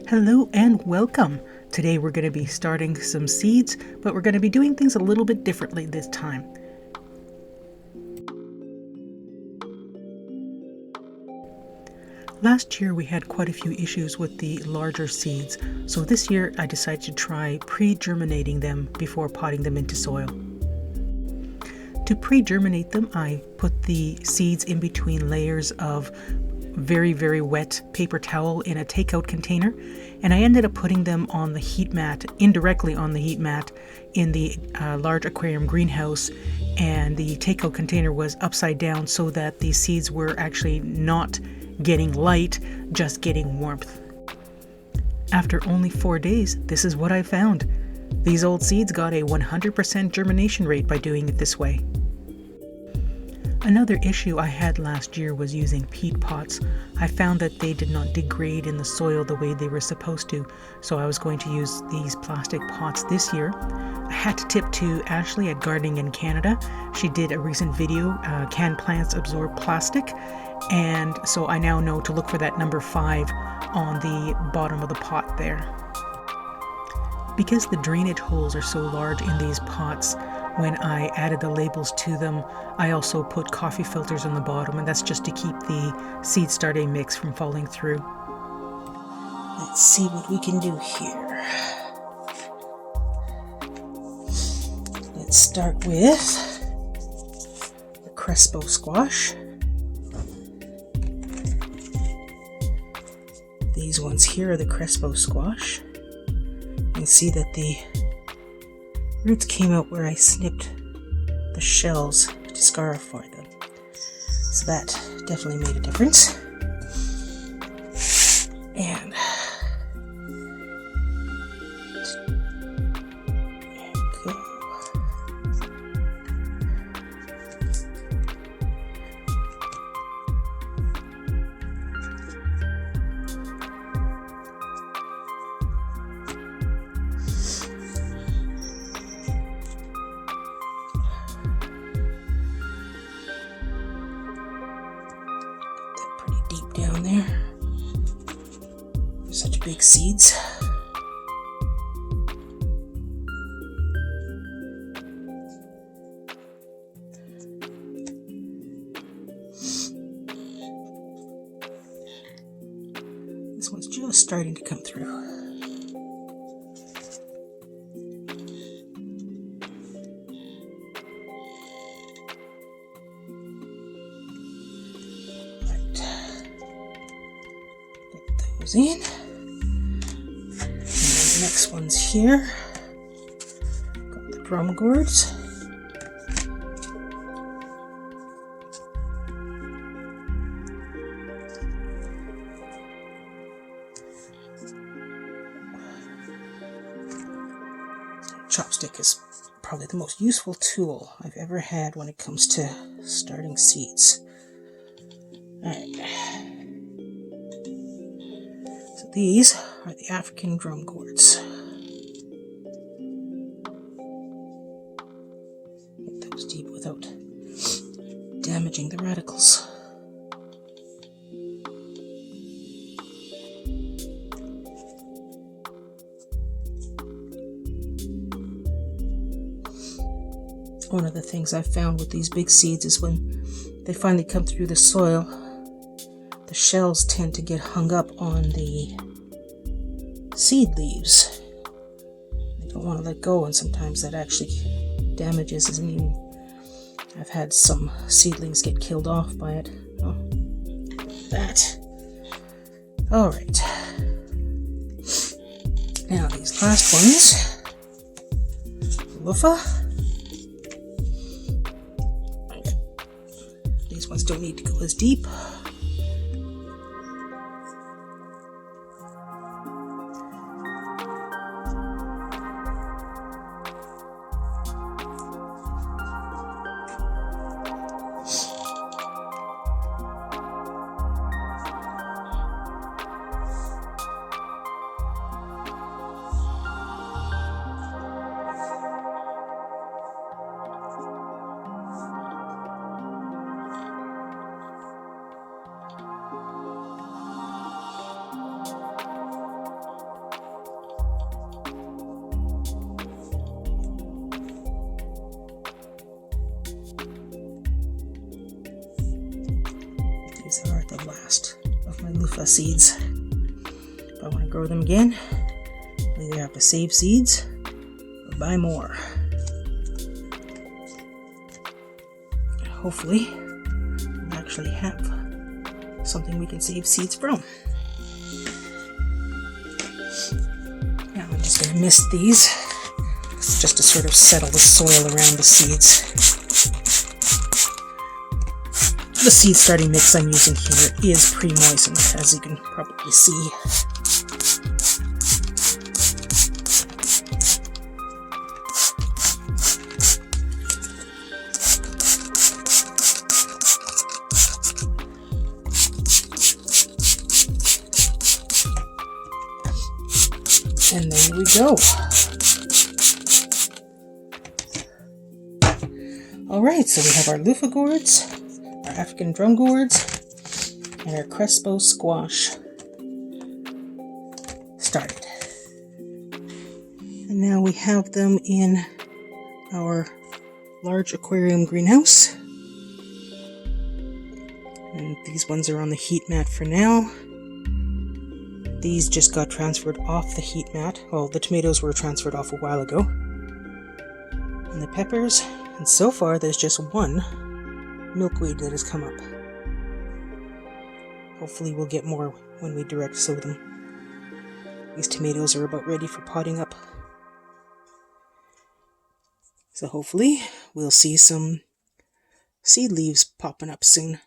Hello and welcome. Today we're going to be starting some seeds, but we're going to be doing things a little bit differently this time. Last year we had quite a few issues with the larger seeds, so this year I decided to try pre-germinating them before potting them into soil. To pre-germinate them, I put the seeds in between layers of very wet paper towel in a takeout container, and I ended up putting them on the heat mat, indirectly on the heat mat in the large aquarium greenhouse, and the takeout container was upside down so that the seeds were actually not getting light, just getting warmth. After only 4 days, this is what I found. These old seeds got a 100% germination rate by doing it this way. Another issue I had last year was using peat pots. I found that they did not degrade in the soil the way they were supposed to, so I was going to use these plastic pots this year. I had to tip to Ashley at Gardening in Canada. She did a recent video, Can Plants Absorb Plastic? And so I now know to look for that number 5 on the bottom of the pot there. Because the drainage holes are so large in these pots, when I added the labels to them, I also put coffee filters on the bottom, and that's just to keep the seed starting mix from falling through. Let's see what we can do here. Let's start with the Crespo squash. These ones here are the Crespo squash. You can see that the roots came out where I snipped the shells to scarify them. So that definitely made a difference. And there we go. Deep down there. Such big seeds. This one's just starting to come through. In. And then the next one's here. Got the drum gourds. Chopstick is probably the most useful tool I've ever had when it comes to starting seeds. Alright. These are the African drum gourds. Get those deep without damaging the radicals. One of the things I've found with these big seeds is when they finally come through the soil, the shells tend to get hung up on the seed leaves. They don't want to let go, and sometimes that actually damages, and even I've had some seedlings get killed off by it. Oh, that. Alright. Now these last ones. Luffa. These ones don't need to go as deep. the last of my Luffa seeds. If I want to grow them again, I either have to save seeds or buy more. Hopefully, we'll actually have something we can save seeds from. Now I'm just going to mist these just to sort of settle the soil around the seeds. The seed starting mix I'm using here is pre-moistened, as you can probably see. And there we go. Alright, so we have our Luffa gourds, our African drum gourds, and our Crespo squash started. And now we have them in our large aquarium greenhouse. And these ones are on the heat mat for now. These just got transferred off the heat mat. Well, the tomatoes were transferred off a while ago. And the peppers, and so far there's just one milkweed that has come up. Hopefully we'll get more when we direct sow them. These tomatoes are about ready for potting up. So hopefully we'll see some seed leaves popping up soon.